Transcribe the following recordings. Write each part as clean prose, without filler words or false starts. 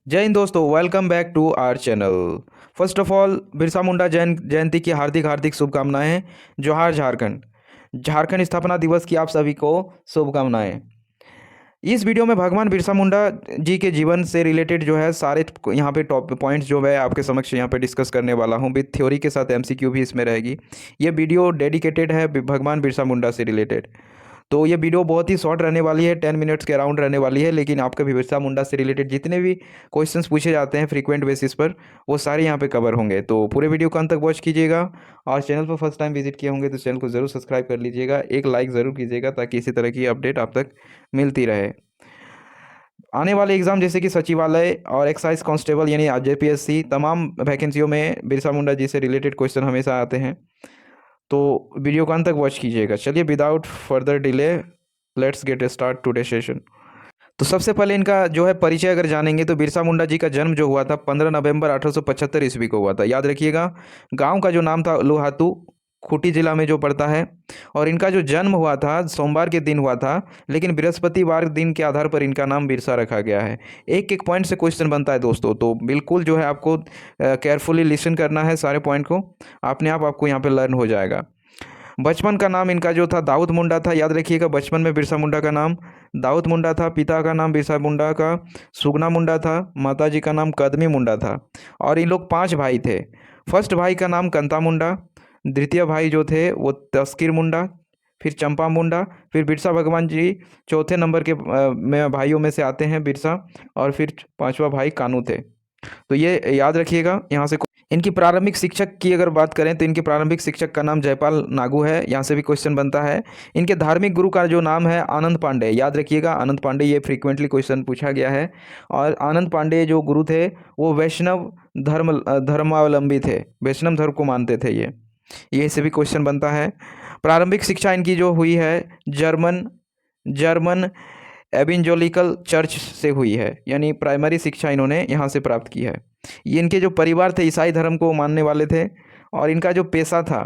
जय हिंद दोस्तों, welcome back to our channel. First of all Birsa Munda Jayanti की हार्दिक हार्दिक शुभकामनाएं। जोहार झारखंड। झारखंड स्थापना दिवस की आप सभी को शुभकामनाएं। इस वीडियो में भगवान बिरसा मुंडा जी के जीवन से रिलेटेड जो है सारे यहाँ पे टॉप पॉइंट्स जो मैं आपके समक्ष यहाँ पे डिस्कस करने वाला हूँ, विद थ्योरी के साथ एमसीक्यू भी इसमें रहेगी। ये वीडियो डेडिकेटेड है भगवान बिरसा मुंडा से रिलेटेड। तो ये वीडियो बहुत ही शॉर्ट रहने वाली है, 10 मिनट्स के अराउंड रहने वाली है, लेकिन आपके भी बिरसा मुंडा से रिलेटेड जितने भी क्वेश्चंस पूछे जाते हैं फ्रीक्वेंट बेसिस पर वो सारे यहाँ पे कवर होंगे। तो पूरे वीडियो को अंत तक वॉच कीजिएगा। और चैनल पर फर्स्ट टाइम विजिट किए होंगे तो चैनल को ज़रूर सब्सक्राइब कर लीजिएगा, एक लाइक ज़रूर कीजिएगा ताकि इसी तरह की अपडेट आप तक मिलती रहे। आने वाले एग्ज़ाम जैसे कि सचिवालय और एक्साइज कांस्टेबल यानी जेपीएससी, तमाम वैकेंसियों में बिरसा मुंडा जी से रिलेटेड क्वेश्चन हमेशा आते हैं। तो वीडियो को अंत तक वॉच कीजिएगा। चलिए without further delay let's get start today session. तो सबसे पहले इनका जो है परिचय अगर जानेंगे तो बिरसा मुंडा जी का जन्म जो हुआ था 15 नवंबर 1875 ईस्वी को हुआ था। याद रखिएगा, गांव का जो नाम था लोहातू, खूंटी जिला में जो पड़ता है। और इनका जो जन्म हुआ था सोमवार के दिन हुआ था, लेकिन बृहस्पतिवार दिन के आधार पर इनका नाम बिरसा रखा गया है। एक एक पॉइंट से क्वेश्चन बनता है दोस्तों, तो बिल्कुल जो है आपको केयरफुली लिसन करना है सारे पॉइंट को, अपने आप आपको यहाँ पे लर्न हो जाएगा। बचपन का नाम इनका जो था दाऊद मुंडा था। याद रखिएगा, बचपन में बिरसा मुंडा का नाम दाऊद मुंडा था। पिता का नाम बिरसा मुंडा का सुगना मुंडा था। माता जी का नाम कदमी मुंडा था। और इन लोग 5 भाई थे। फर्स्ट भाई का नाम कंता मुंडा, द्वितीय भाई जो थे वो तस्किर मुंडा, फिर चंपा मुंडा, फिर बिरसा भगवान जी चौथे नंबर के में भाइयों में से आते हैं बिरसा। और फिर पांचवा भाई कानू थे। तो ये याद रखिएगा। यहाँ से इनकी प्रारंभिक शिक्षक की अगर बात करें तो इनके प्रारंभिक शिक्षक का नाम जयपाल नागू है। यहाँ से भी क्वेश्चन बनता है। इनके धार्मिक गुरु का जो नाम है आनंद पांडे। याद रखिएगा, आनंद पांडे, ये फ्रीक्वेंटली क्वेश्चन पूछा गया है। और आनंद पांडे जो गुरु थे वो वैष्णव धर्मावलंबी थे, वैष्णव धर्म को मानते थे ये से भी क्वेश्चन बनता है। प्रारंभिक शिक्षा इनकी जो हुई है जर्मन जर्मन एविंजोलिकल चर्च से हुई है, यानी प्राइमरी शिक्षा इन्होंने यहाँ से प्राप्त की है। ये इनके जो परिवार थे ईसाई धर्म को मानने वाले थे। और इनका जो पेशा था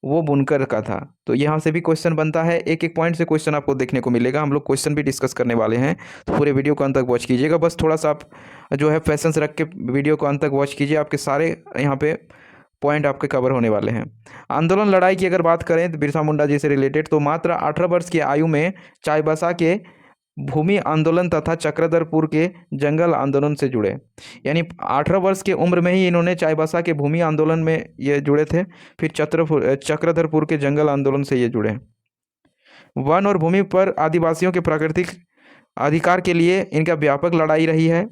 वो बुनकर का था। तो यहाँ से भी क्वेश्चन बनता है, एक एक पॉइंट से क्वेश्चन आपको देखने को मिलेगा। हम लोग क्वेश्चन भी डिस्कस करने वाले हैं, तो पूरे वीडियो को अंत तक वॉच कीजिएगा। बस थोड़ा सा आप जो है पेशेंस रख के वीडियो को अंत तक वॉच कीजिए, आपके सारे यहाँ पे पॉइंट आपके कवर होने वाले हैं। आंदोलन लड़ाई की अगर बात करें तो बिरसा मुंडा जी से रिलेटेड, तो मात्र 18 वर्ष की आयु में चाईबासा के भूमि आंदोलन तथा चक्रधरपुर के जंगल आंदोलन से जुड़े। यानी 18 वर्ष की उम्र में ही इन्होंने चाईबासा के भूमि आंदोलन में ये जुड़े थे। फिर चक्रधरपुर के जंगल आंदोलन से ये जुड़े। वन और भूमि पर आदिवासियों के प्राकृतिक अधिकार के लिए इनका व्यापक लड़ाई रही है।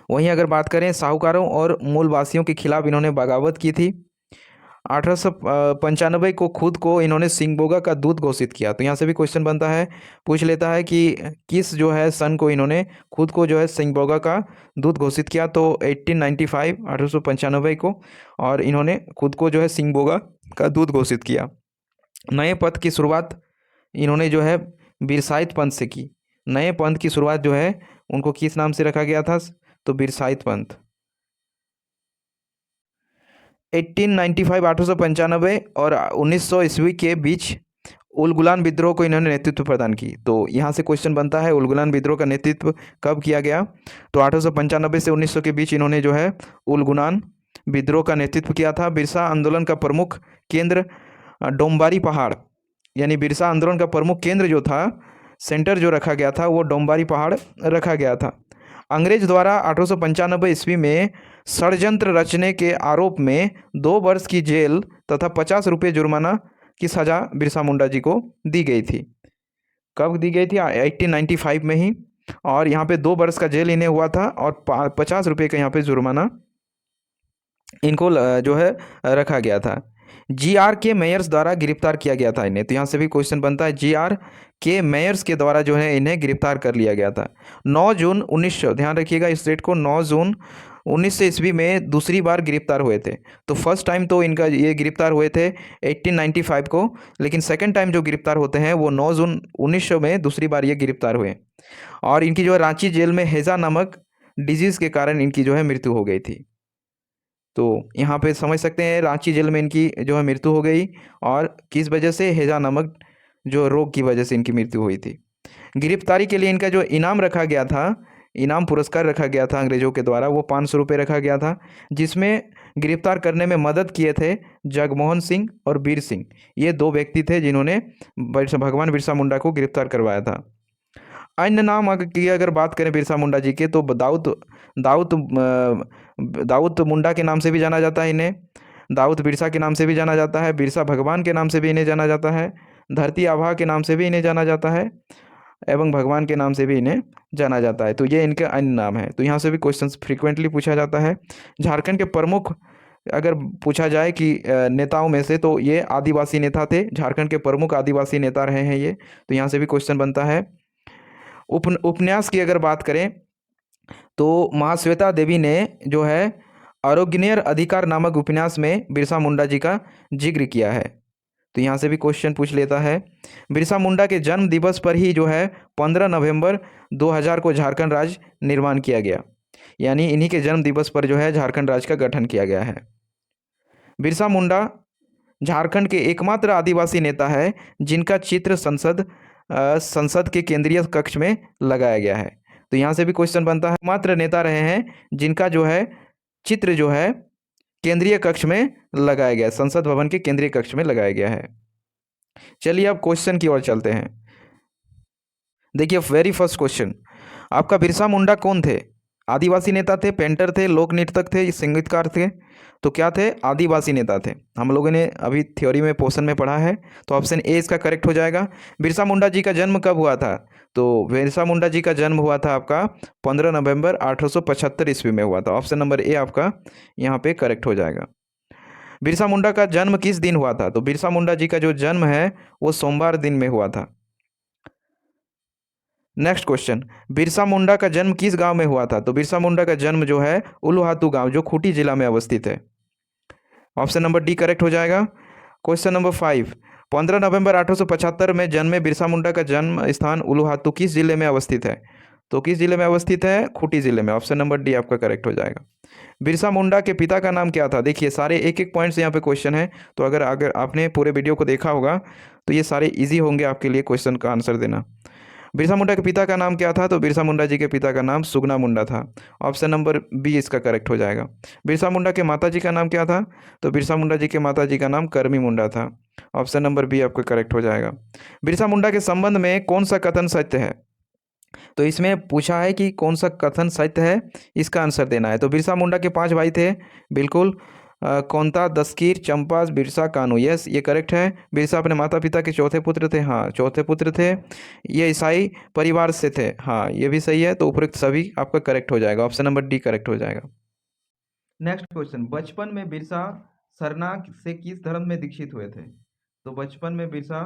वहीं अगर बात करें साहूकारों और मूलवासियों के खिलाफ इन्होंने बगावत की थी। 1895 को खुद को इन्होंने सिंगबोगा का दूत घोषित किया। तो यहाँ से भी क्वेश्चन बनता है, पूछ लेता है कि किस जो है सन को इन्होंने खुद को जो है सिंगबोगा का दूत घोषित किया। तो 1895 1895 को, और इन्होंने खुद को जो है सिंगबोगा का दूत घोषित किया। नए पथ की शुरुआत इन्होंने जो है बिरसाइत पंथ से की। नए पंथ की शुरुआत जो है उनको किस नाम से रखा गया था? तो बिरसाइत पंथ। 1895 1895 और 1900 ईस्वी के बीच उलगुलान विद्रोह को इन्होंने नेतृत्व प्रदान की। तो यहाँ से क्वेश्चन बनता है, उलगुलान विद्रोह का नेतृत्व कब किया गया? तो 1895 से 1900 के बीच इन्होंने जो है उलगुलान विद्रोह का नेतृत्व किया था। बिरसा आंदोलन का प्रमुख केंद्र डोम्बारी पहाड़, यानी बिरसा आंदोलन का प्रमुख केंद्र जो था, सेंटर जो रखा गया था वो डोम्बारी पहाड़ रखा गया था। अंग्रेज द्वारा 1895 ईस्वी में षड्यंत्र रचने के आरोप में 2 वर्ष की जेल तथा 50 रुपये जुर्माना की सज़ा बिरसा मुंडा जी को दी गई थी। कब दी गई थी? 1895 में ही। और यहाँ पे 2 वर्ष का जेल इन्हें हुआ था और 50 रुपये का यहाँ पे जुर्माना इनको जो है रखा गया था। जीआर के मेयर्स द्वारा गिरफ्तार किया गया था इन्हें। तो यहाँ से भी क्वेश्चन बनता है, जीआर के मेयर्स के द्वारा जो है इन्हें गिरफ्तार कर लिया गया था। 9 जून 1900, ध्यान रखिएगा इस डेट को, 9 जून 1900 ईस्वी में दूसरी बार गिरफ्तार हुए थे। तो फर्स्ट टाइम तो इनका ये गिरफ्तार हुए थे 1895 को, लेकिन सेकंड टाइम जो गिरफ्तार होते हैं वो 9 जून 1900 में दूसरी बार ये गिरफ्तार हुए। और इनकी जो है रांची जेल में हैजा नामक डिजीज़ के कारण इनकी जो है मृत्यु हो गई थी। तो यहाँ पे समझ सकते हैं रांची जेल में इनकी जो है मृत्यु हो गई, और किस वजह से? हैजा नामक जो रोग की वजह से इनकी मृत्यु हुई थी। गिरफ्तारी के लिए इनका जो इनाम रखा गया था, इनाम पुरस्कार रखा गया था अंग्रेजों के द्वारा, वो 500 रुपये रखा गया था, जिसमें गिरफ्तार करने में मदद किए थे जगमोहन सिंह और वीर सिंह। ये दो व्यक्ति थे जिन्होंने भगवान बिरसा मुंडा को गिरफ्तार करवाया था। अन्य नाम की अगर बात करें बिरसा मुंडा जी के, तो दाऊद दाऊद मुंडा के नाम से भी जाना जाता है इन्हें, दाऊद बिरसा के नाम से भी जाना जाता है, बिरसा भगवान के नाम से भी इन्हें जाना जाता है, धरती आभा के नाम से भी इन्हें जाना जाता है, एवं भगवान के नाम से भी इन्हें जाना जाता है। तो ये इनके अन्य नाम है। तो यहाँ से भी क्वेश्चंस फ्रीक्वेंटली पूछा जाता है। झारखंड के प्रमुख अगर पूछा जाए कि नेताओं में से, तो ये आदिवासी नेता थे, झारखंड के प्रमुख आदिवासी नेता रहे हैं ये। तो यहाँ से भी क्वेश्चन बनता है। उपन्यास की अगर बात करें तो महाश्वेता देवी ने जो है आरोग्यनियर अधिकार नामक उपन्यास में बिरसा मुंडा जी का जिक्र किया है। तो यहाँ से भी क्वेश्चन पूछ लेता है। बिरसा मुंडा के जन्म दिवस पर ही जो है 15 नवंबर 2000 को झारखंड राज्य निर्माण किया गया, यानी इन्हीं के जन्म दिवस पर जो है झारखंड राज्य का गठन किया गया है। बिरसा मुंडा झारखंड के एकमात्र आदिवासी नेता है जिनका चित्र संसद के केंद्रीय कक्ष में लगाया गया है। तो यहाँ से भी क्वेश्चन बनता है, मात्र नेता रहे हैं जिनका जो है चित्र जो है केंद्रीय कक्ष में लगाया गया है, संसद भवन के केंद्रीय कक्ष में लगाया गया है। चलिए अब क्वेश्चन की ओर चलते हैं। देखिए वेरी फर्स्ट क्वेश्चन, आपका बिरसा मुंडा कौन थे? आदिवासी नेता थे, पेंटर थे, लोक नृतक थे, संगीतकार थे? तो क्या थे? आदिवासी नेता थे। हम लोगों ने अभी थ्योरी में पोर्शन में पढ़ा है, तो ऑप्शन ए इसका करेक्ट हो जाएगा। बिरसा मुंडा जी का जन्म कब हुआ था? तो बिरसा मुंडा जी का जन्म हुआ था आपका 15 नवंबर 1875 ईस्वी में हुआ था। ऑप्शन नंबर ए आपका यहाँ पे करेक्ट हो जाएगा। बिरसा मुंडा का जन्म किस दिन हुआ था? तो बिरसा मुंडा जी का जो जन्म है वो सोमवार दिन में हुआ था। नेक्स्ट क्वेश्चन, बिरसा मुंडा का जन्म किस गांव में हुआ था? तो बिरसा मुंडा का जन्म जो है उल्हातू गांव, जो खूंटी जिला में अवस्थित है। ऑप्शन नंबर डी करेक्ट हो जाएगा। क्वेश्चन नंबर 5, 15 नवंबर 1875 में जन्मे बिरसा मुंडा का जन्म स्थान उल्हातू किस जिले में अवस्थित है? तो किस जिले में अवस्थित है? खूंटी जिले में। ऑप्शन नंबर डी आपका करेक्ट हो जाएगा। बिरसा मुंडा के पिता का नाम क्या था? देखिए सारे एक एक पॉइंट्स यहाँ पे क्वेश्चन है, तो अगर अगर आपने पूरे वीडियो को देखा होगा तो ये सारे इजी होंगे आपके लिए क्वेश्चन का आंसर देना। बिरसा मुंडा के पिता का नाम क्या था? तो बिरसा मुंडा जी के पिता का नाम सुगना मुंडा था। ऑप्शन नंबर बी इसका करेक्ट हो जाएगा। बिरसा मुंडा के माता जी का नाम क्या था? तो बिरसा मुंडा जी के माता जी का नाम करमी मुंडा था। ऑप्शन नंबर बी आपका करेक्ट हो जाएगा। बिरसा मुंडा के संबंध में कौन सा कथन सत्य है? तो इसमें पूछा है कि कौन सा कथन सत्य है, इसका आंसर देना है। तो बिरसा मुंडा के 5 भाई थे, बिल्कुल। कौंता, दस्कीर, चंपा, बिरसा, कानू, यस ये करेक्ट है। बिरसा अपने माता पिता के चौथे पुत्र थे, हाँ चौथे पुत्र थे। ये ईसाई परिवार से थे, हाँ ये भी सही है। तो उपरोक्त सभी आपका करेक्ट हो जाएगा। ऑप्शन नंबर डी करेक्ट हो जाएगा। नेक्स्ट क्वेश्चन, बचपन में बिरसा सरना से किस धर्म में दीक्षित हुए थे? तो बचपन में बिरसा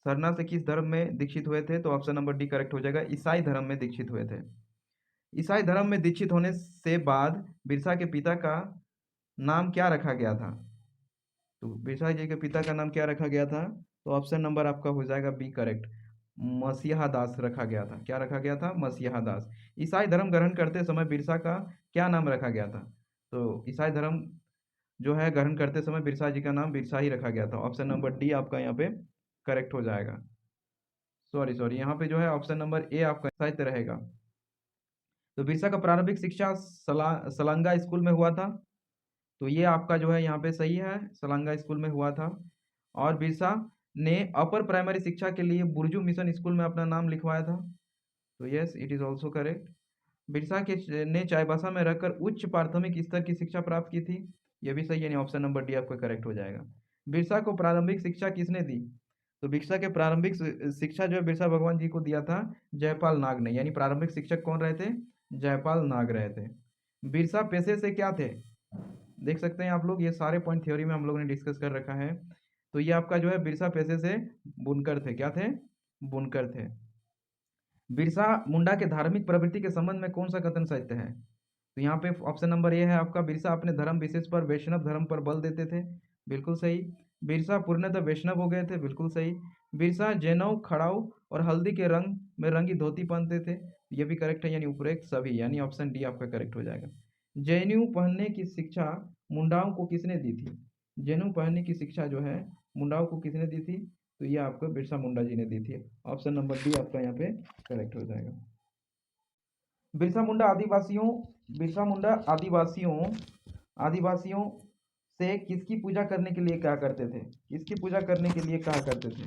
सरना से किस धर्म में दीक्षित हुए थे? तो ऑप्शन नंबर डी करेक्ट हो जाएगा, ईसाई धर्म में दीक्षित हुए थे। ईसाई धर्म में दीक्षित होने से बाद बिरसा के पिता का नाम क्या रखा गया था? तो बिरसा जी के पिता का नाम क्या रखा गया था? तो ऑप्शन नंबर आपका हो जाएगा बी करेक्ट, मसीहा दास रखा गया था। क्या रखा गया था? मसीहा दास। ईसाई धर्म ग्रहण करते समय बिरसा का क्या नाम रखा गया था? तो ईसाई धर्म जो है ग्रहण करते समय बिरसा जी का नाम बिरसा ही रखा गया था। ऑप्शन नंबर डी आपका यहाँ पे करेक्ट हो जाएगा। सॉरी यहाँ पे जो है ऑप्शन नंबर ए आपका साहित्य रहेगा। तो बिरसा का प्रारंभिक शिक्षा सलांगा स्कूल में हुआ था। तो ये आपका जो है यहाँ पे सही है, सलांगा स्कूल में हुआ था। और बिरसा ने अपर प्राइमरी शिक्षा के लिए बुर्जू मिशन स्कूल में अपना नाम लिखवाया था। तो yes it is also correct. Birsa के ने चाईबासा में रहकर उच्च प्राथमिक स्तर की शिक्षा प्राप्त की थी। यह भी सही, यानी ऑप्शन नंबर डी आपका करेक्ट हो जाएगा। बिरसा को प्रारंभिक शिक्षा किसने दी? तो बिरसा के प्रारंभिक शिक्षा जो है बिरसा भगवान जी को दिया था जयपाल नाग ने, यानी प्रारंभिक शिक्षक कौन रहे थे? जयपाल नाग रहे थे। बिरसा पेशे से क्या थे? देख सकते हैं आप लोग, ये सारे पॉइंट थ्योरी में हम लोगों ने डिस्कस कर रखा है। तो ये आपका जो है बिरसा पेशे से बुनकर थे। क्या थे? बुनकर थे। बिरसा मुंडा के धार्मिक प्रवृत्ति के संबंध में कौन सा कथन सत्य है? तो यहाँ पे ऑप्शन नंबर ए है आपका, बिरसा अपने धर्म विशेष पर वैष्णव धर्म पर बल देते थे। बिल्कुल सही। बिरसा पूर्णतः वैष्णव हो गए थे। बिल्कुल सही। बिरसा जनेऊ, खड़ाऊ और हल्दी के रंग में रंगी धोती पहनते थे। ये भी करेक्ट है, यानी उपरोक्त सभी, यानी ऑप्शन डी आपका करेक्ट हो जाएगा। जनेऊ पहनने की शिक्षा मुंडाओं को किसने दी थी? जनेऊ पहनने की शिक्षा जो है मुंडाओं को किसने दी थी? तो ये आपको बिरसा मुंडा जी ने दी थी। ऑप्शन नंबर डी आपका यहाँ पे करेक्ट हो जाएगा। बिरसा मुंडा आदिवासियों बिरसा मुंडा आदिवासियों आदिवासियों से किसकी पूजा करने के लिए कहा करते थे? किसकी पूजा करने के लिए कहा करते थे?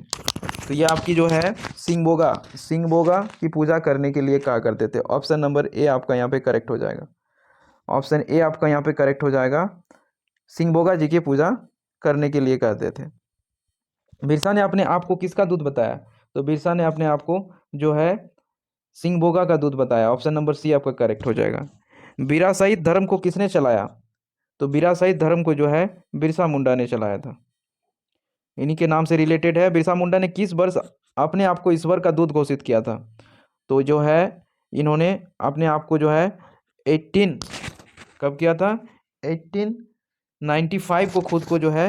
तो ये आपकी जो है सिंगबोगा की पूजा करने के लिए कहा करते थे। ऑप्शन नंबर ए आपका यहाँ पे करेक्ट हो जाएगा। ऑप्शन ए आपका यहाँ पे करेक्ट हो जाएगा। सिंगबोगा जी की पूजा करने के लिए कहते थे। बिरसा ने अपने आप को किसका दूध बताया? तो बिरसा ने अपने आप को जो है सिंगबोगा का दूध बताया। ऑप्शन नंबर सी आपका करेक्ट हो जाएगा। बिरासाइत धर्म को किसने चलाया? तो बिरासाइत धर्म को जो है बिरसा मुंडा ने चलाया था। इन्हीं के नाम से रिलेटेड है। बिरसा मुंडा ने किस वर्ष अपने आप को ईश्वर का दूत घोषित किया था? तो जो है इन्होंने अपने आप को जो है 18 कब किया था? 1895 को खुद को जो है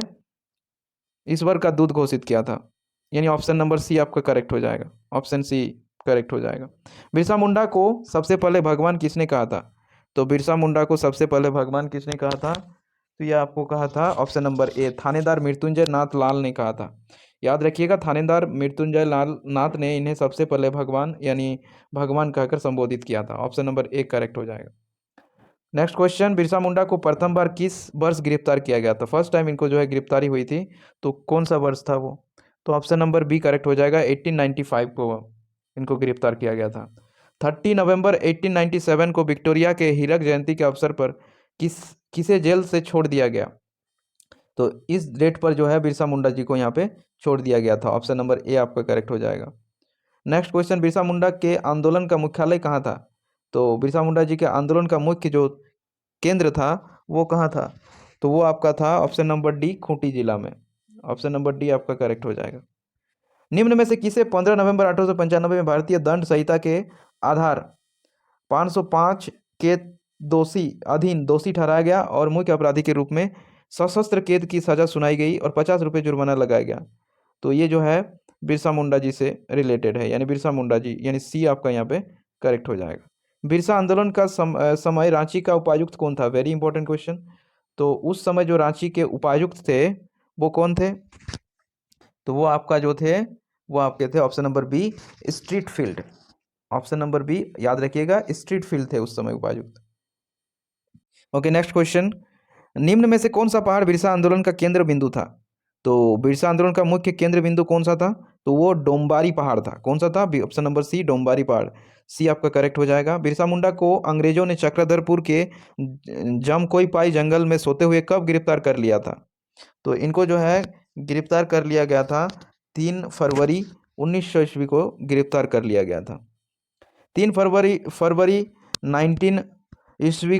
ईश्वर का दूत घोषित किया था। यानी ऑप्शन नंबर सी आपका करेक्ट हो जाएगा। ऑप्शन सी करेक्ट हो जाएगा। बिरसा मुंडा को सबसे पहले भगवान किसने कहा था? तो बिरसा मुंडा को सबसे पहले भगवान किसने कहा था? तो यह आपको कहा था ऑप्शन नंबर ए थानेदार मृत्युंजय नाथ लाल ने कहा था। याद रखिएगा, थानेदार मृत्युंजय लाल नाथ ने इन्हें सबसे पहले भगवान यानी भगवान कहकर संबोधित किया था। ऑप्शन नंबर ए करेक्ट हो जाएगा। नेक्स्ट क्वेश्चन, बिरसा मुंडा को प्रथम बार किस वर्ष गिरफ्तार किया गया था? फर्स्ट टाइम इनको जो है गिरफ्तारी हुई थी, तो कौन सा वर्ष था वो? तो ऑप्शन नंबर बी करेक्ट हो जाएगा। 1895 को इनको गिरफ्तार किया गया था। 30 नवंबर 1897 को विक्टोरिया के हीरक जयंती के अवसर पर किसे जेल से छोड़ दिया गया? तो इस डेट पर जो है बिरसा मुंडा जी को यहाँ पे छोड़ दिया गया था। ऑप्शन नंबर ए आपका करेक्ट हो जाएगा। नेक्स्ट क्वेश्चन, बिरसा मुंडा के आंदोलन का मुख्यालय कहाँ था? तो बिरसा मुंडा जी के आंदोलन का मुख्य जो केंद्र था वो कहाँ था? तो वो आपका था ऑप्शन नंबर डी खूंटी जिला में। ऑप्शन नंबर डी आपका करेक्ट हो जाएगा। निम्न में से किसे 15 नवंबर 1895 में भारतीय दंड संहिता के आधार 505 के अधीन दोषी ठहराया गया और मुख्य अपराधी के रूप में सशस्त्र कैद की सजा सुनाई गई और 50 रुपये जुर्माना लगाया गया? तो ये जो है बिरसा मुंडा जी से रिलेटेड है, यानी बिरसा मुंडा जी, यानी सी आपका यहाँ पे करेक्ट हो जाएगा। बिरसा आंदोलन का समय रांची का उपायुक्त कौन था? Very important question. तो उस समय जो रांची के उपायुक्त थे वो कौन थे? तो वो आपका जो थे वो आपके थे option number B street field. Option number B याद रखिएगा, स्ट्रीट फील्ड थे उस समय उपायुक्त। ओके, नेक्स्ट क्वेश्चन, निम्न में से कौन सा पहाड़ बिरसा आंदोलन का केंद्र बिंदु था? तो बिरसा आंदोलन का मुख्य केंद्र बिंदु कौन सा था? तो वो डोम्बारी पहाड़ था। कौन सा था? ऑप्शन नंबर सी डोम्बारी पहाड़। सी आपका करेक्ट हो जाएगा। बिरसा मुंडा को अंग्रेजों ने चक्रधरपुर के जमकोईपाई जंगल में सोते हुए कब गिरफ्तार कर लिया था? तो इनको जो है गिरफ्तार कर लिया गया था 3 फरवरी 1900 ईस्वी को गिरफ्तार कर लिया गया था। 3 फरवरी 1900 ईस्वी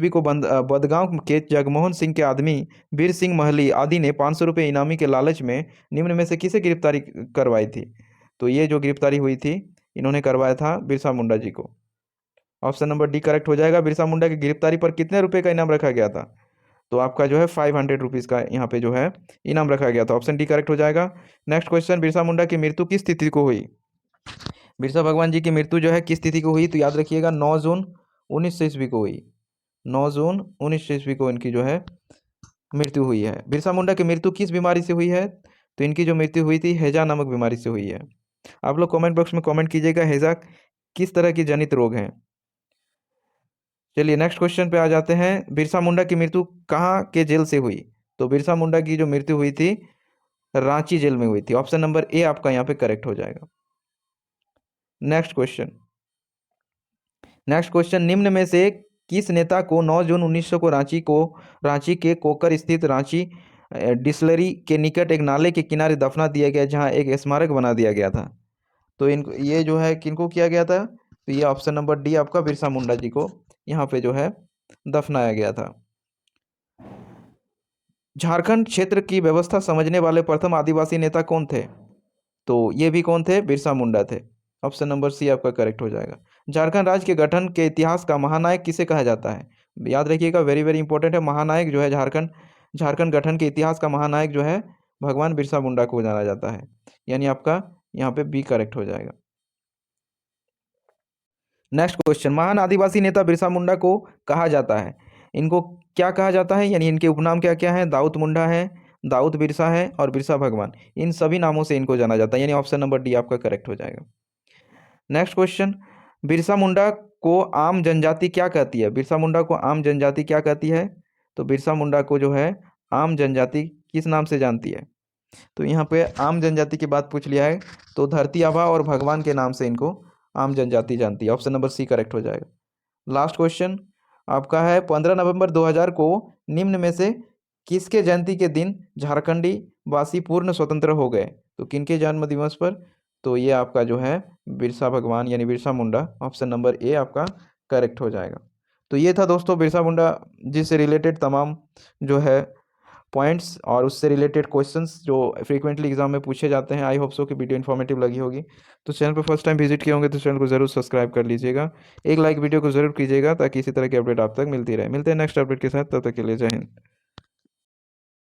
को बदगांव के जगमोहन सिंह के आदमी वीर सिंह महली आदि ने 500 रुपये इनामी के लालच में निम्न में से किसे गिरफ्तारी करवाई थी? तो ये जो गिरफ्तारी हुई थी इन्होंने करवाया था बिरसा मुंडा जी को। ऑप्शन नंबर डी करेक्ट हो जाएगा। बिरसा मुंडा की गिरफ्तारी पर कितने रुपए का इनाम रखा गया था? तो आपका जो है 500 रुपीज़ का यहाँ पे जो है इनाम रखा गया था। ऑप्शन डी करेक्ट हो जाएगा। नेक्स्ट क्वेश्चन, बिरसा मुंडा की मृत्यु किस तिथि को हुई? बिरसा भगवान जी की मृत्यु जो है किस तिथि को हुई? तो याद रखिएगा 9 जून 1900 ईस्वी को हुई। 9 जून 1900 ईस्वी को इनकी जो है मृत्यु हुई है। बिरसा मुंडा की मृत्यु किस बीमारी से हुई है? तो इनकी जो मृत्यु हुई थी हैजा नामक बीमारी से हुई है। आप लोग कमेंट बॉक्स में कमेंट कीजिएगा हैजा किस तरह की जनित रोग है। चलिए नेक्स्ट क्वेश्चन पे आ जाते हैं। बिरसा मुंडा की मृत्यु कहाँ के जेल से हुई? तो बिरसा मुंडा की जो मृत्यु हुई थी रांची जेल में हुई थी। ऑप्शन नंबर ए आपका यहाँ पे करेक्ट हो जाएगा। नेक्स्ट क्वेश्चन, निम्न में से किस नेता को 9 जून 1900 को रांची के कोकर स्थित रांची डिस्लरी के निकट एक नाले के किनारे दफना दिया गया, जहां एक स्मारक बना दिया गया था? तो इनको ये जो है किनको किया गया था? तो ये ऑप्शन नंबर डी आपका बिरसा मुंडा जी को यहाँ पे जो है दफनाया गया था। झारखंड क्षेत्र की व्यवस्था समझने वाले प्रथम आदिवासी नेता कौन थे? तो ये भी कौन थे? बिरसा मुंडा थे। ऑप्शन नंबर सी आपका करेक्ट हो जाएगा। झारखंड राज्य के गठन के इतिहास का महानायक किसे कहा जाता है? याद रखिएगा, वेरी वेरी इंपॉर्टेंट है। महानायक जो है झारखंड झारखंड गठन के इतिहास का महानायक जो है भगवान बिरसा मुंडा को जाना जाता है। यानी आपका यहाँ पे बी करेक्ट हो जाएगा। नेक्स्ट क्वेश्चन, महान आदिवासी नेता बिरसा मुंडा को कहा जाता है, इनको क्या कहा जाता है? यानी इनके उपनाम क्या क्या है? दाऊद मुंडा है, दाऊद बिरसा है और बिरसा भगवान, इन सभी नामों से इनको जाना जाता है। यानी ऑप्शन नंबर डी आपका करेक्ट हो जाएगा। नेक्स्ट क्वेश्चन, बिरसा मुंडा को आम जनजाति क्या कहती है? बिरसा मुंडा को आम जनजाति क्या कहती है? तो बिरसा मुंडा को जो है आम जनजाति किस नाम से जानती है? तो यहाँ पे आम जनजाति की बात पूछ लिया है, तो धरती आबा और भगवान के नाम से इनको आम जनजाति जानती है। ऑप्शन नंबर सी करेक्ट हो जाएगा। लास्ट क्वेश्चन आपका है, 15 नवंबर 2000 को निम्न में से किसके जयंती के दिन झारखंडी वासी पूर्ण स्वतंत्र हो गए? तो किनके जन्म दिवस पर? तो ये आपका जो है बिरसा भगवान यानी Birsa Munda, option number A आपका करेक्ट हो जाएगा। तो ये था दोस्तों बिरसा मुंडा जी से रिलेटेड तमाम जो है पॉइंट्स और उससे रिलेटेड क्वेश्चंस जो फ्रीक्वेंटली एग्जाम में पूछे जाते हैं। आई होप सो कि वीडियो इन्फॉर्मेटिव लगी होगी। तो चैनल पर फर्स्ट टाइम विजिट किए होंगे तो चैनल को जरूर सब्सक्राइब कर लीजिएगा, एक लाइक वीडियो को जरूर कीजिएगा ताकि इसी तरह की अपडेट आप तक मिलती रहे। मिलते हैं नेक्स्ट अपडेट के साथ, तब तक के लिए जय हिंद।